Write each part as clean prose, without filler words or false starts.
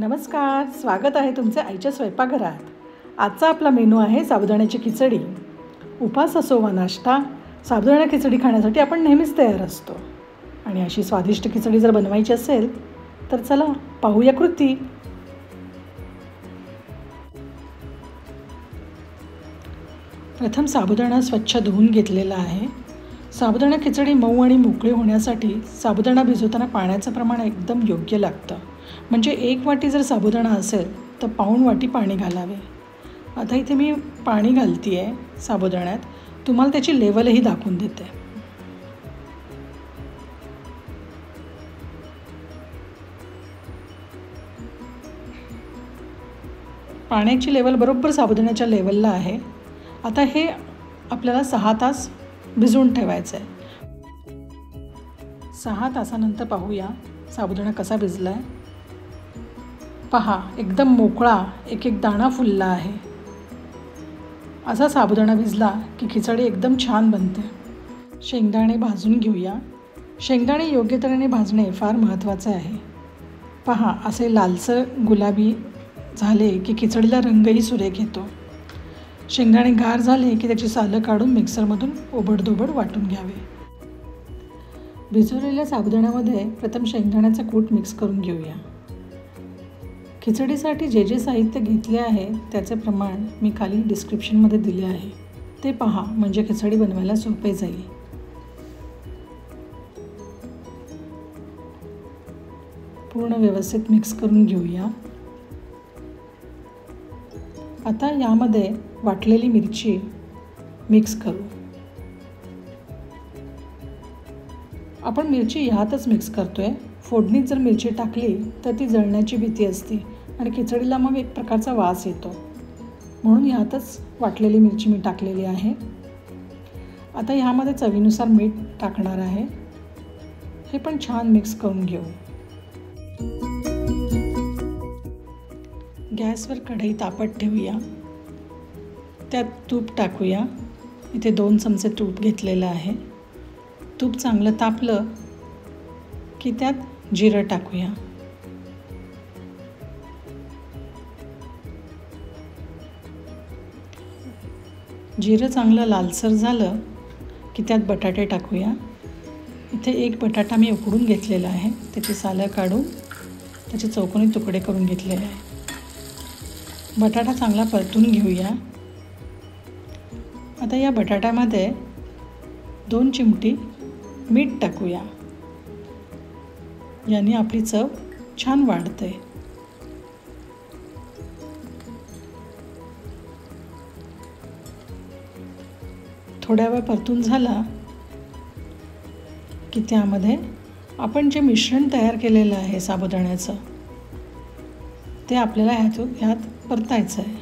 नमस्कार, स्वागत आहे तुमचे आईच्या स्वयंपाकघरात। आजचा आपला मेनू आहे साबुदाण्याची खिचडी। उपास असो वा नाश्ता, साबुदाणा खिचडी खाण्यासाठी आपण नेहमीच तयार असतो। आणि अशी स्वादिष्ट खिचडी जर बनवायची असेल तर चला पाहूया कृती। प्रथम साबुदाणा स्वच्छ धुवून घेतलेला आहे। साबुदाणा खिचडी मऊ आणि मोकळी होण्यासाठी साबुदाणा भिजवताना पाण्याचं प्रमाण एकदम योग्य लागतं। म्हणजे 1 वाटी जर साबुदाणा असेल तर पाऊण वाटी पाणी घालावे। आता इथे मी पाणी घालते आहे साबुदाण्यात, तुम्हाला त्याची लेवलही दाखवून देते। पाण्याची लेवल बरोबर साबुदाण्याच्या लेवलला आहे। आता हे आपल्याला 6 तास भिजवून ठेवायचं आहे। 6 तासानंतर पाहूया साबुदाणा कसा भिजला आहे। पहा, एकदम मोकळा, एक एक दाणा फुलला आहे। असा साबुदाणा भिजला की खिचडी एकदम छान बनते। शेंगदाणे भाजून घेऊया। शेंगदाणे योग्य तऱ्हेने भाजणे फार महत्त्वाचे आहे। पहा, असे लालसर गुलाबी झाले की खिचडीला रंगही सुरेख येतो। शेंगदाणे गार झाले की त्याची सालं काढून मिक्सरमधून ओबडधोबड वाटून घ्यावे। भिजवलेल्या साबुदाण्यामध्ये प्रथम शेंगदाण्याचा कूट मिक्स करून घेऊया। खिचडीसाठी जे जे साहित्य घेतले आहे त्याचे प्रमाण मी खाली डिस्क्रिप्शनमध्ये दिले आहे, ते पहा, म्हणजे खिचडी बनवायला सोपे जाईल। पूर्ण व्यवस्थित मिक्स करून घेऊया। आता यामध्ये वाटलेली मिरची मिक्स करू। आपण मिरची ह्यातच मिक्स करतोय। फोडणीत जर मिरची टाकली तर ती जळण्याची भीती असते आणि खिचडीला मग एक प्रकारचा वास येतो, म्हणून ह्यातच वाटलेली मिरची मी टाकलेली आहे। आता ह्यामध्ये चवीनुसार मीठ टाकणार आहे। हे पण छान मिक्स करून घेऊ। गॅसवर कढई तापत ठेवूया। त्यात तूप टाकूया। इथे 2 चमचे तूप घेतलेलं आहे। तूप चांगलं तापलं की त्यात जिरं टाकूया। जिरं चांगलं लालसर झालं की त्यात बटाटे टाकूया। इथे 1 बटाटा मी उकडून घेतलेला आहे, त्याची सालं काढून त्याचे चौकोनी तुकडे करून घेतलेले आहे। बटाटा चांगला परतून घेऊया। आता या बटाट्यामध्ये 2 चिमटी मीठ टाकूया। याने आपली चव छान वाढते। थोड्या वेळ परतून झाला की त्यामध्ये आपण जे मिश्रण तयार केलेलं आहे साबुदाण्याचं, ते आपल्याला ह्यात परतायचं आहे।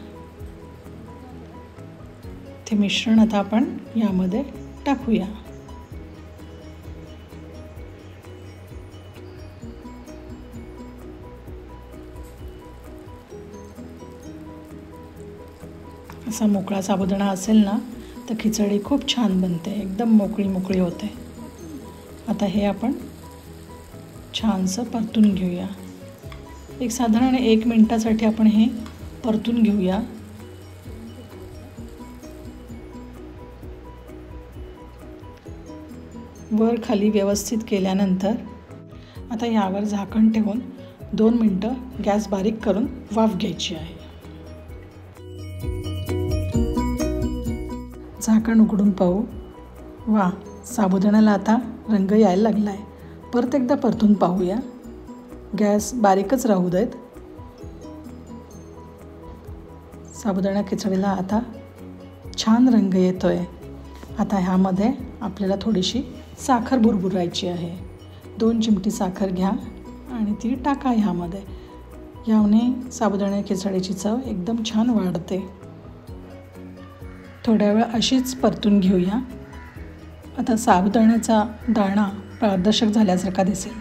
ते मिश्रण आता आपण यामध्ये टाकूया। असा मोकळा साबुदाणा असेल ना तर खिचडी खूप छान बनते, एकदम मोकळी मोकळी होते। आता हे आपण छानसं परतून घेऊया। एक साधारण 1 मिनिटासाठी आपण हे परतून घेऊया। वर खाली व्यवस्थित केल्यानंतर आता यावर झाकण ठेवून 2 मिनिटं गॅस बारीक करून वाफ घ्यायची आहे। झाकण उघडून पाहू। वा, साबुदाण्याला आता रंग यायला लागला आहे। परत एकदा परतून पाहूया। गॅस बारीकच राहू देत। साबुदाणा खिचडीला आता छान रंग येतोय। आता ह्यामध्ये आपल्याला थोडीशी साखर भुरभुरायची आहे। 2 चिमटी साखर घ्या आणि ती टाका ह्यामध्ये। याने साबुदाणा खिचडीची चव एकदम छान वाढते। थोड्या वेळ अशीच परतून घेऊया। आता साबुदाण्याचा दाणा पारदर्शक झाल्यासारखा दिसेल,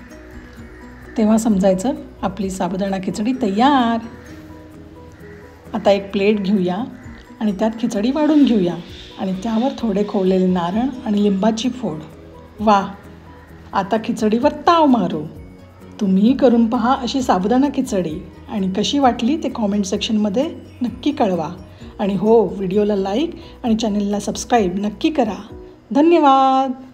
तेव्हा समजायचं आपली साबुदाणा खिचडी तयार। आता एक प्लेट घेऊया आणि त्यात खिचडी वाढून घेऊया आणि त्यावर थोडे खोवलेले नारळ आणि लिंबाची फोड। वा, आता खिचडीवर ताव मारू। तुम्हीही करून पहा अशी साबुदाणा खिचडी आणि कशी वाटली ते कॉमेंट सेक्शनमध्ये नक्की कळवा. आणि हो, व्हिडिओला लाईक आणि चॅनलला सबस्क्राईब नक्की करा. धन्यवाद.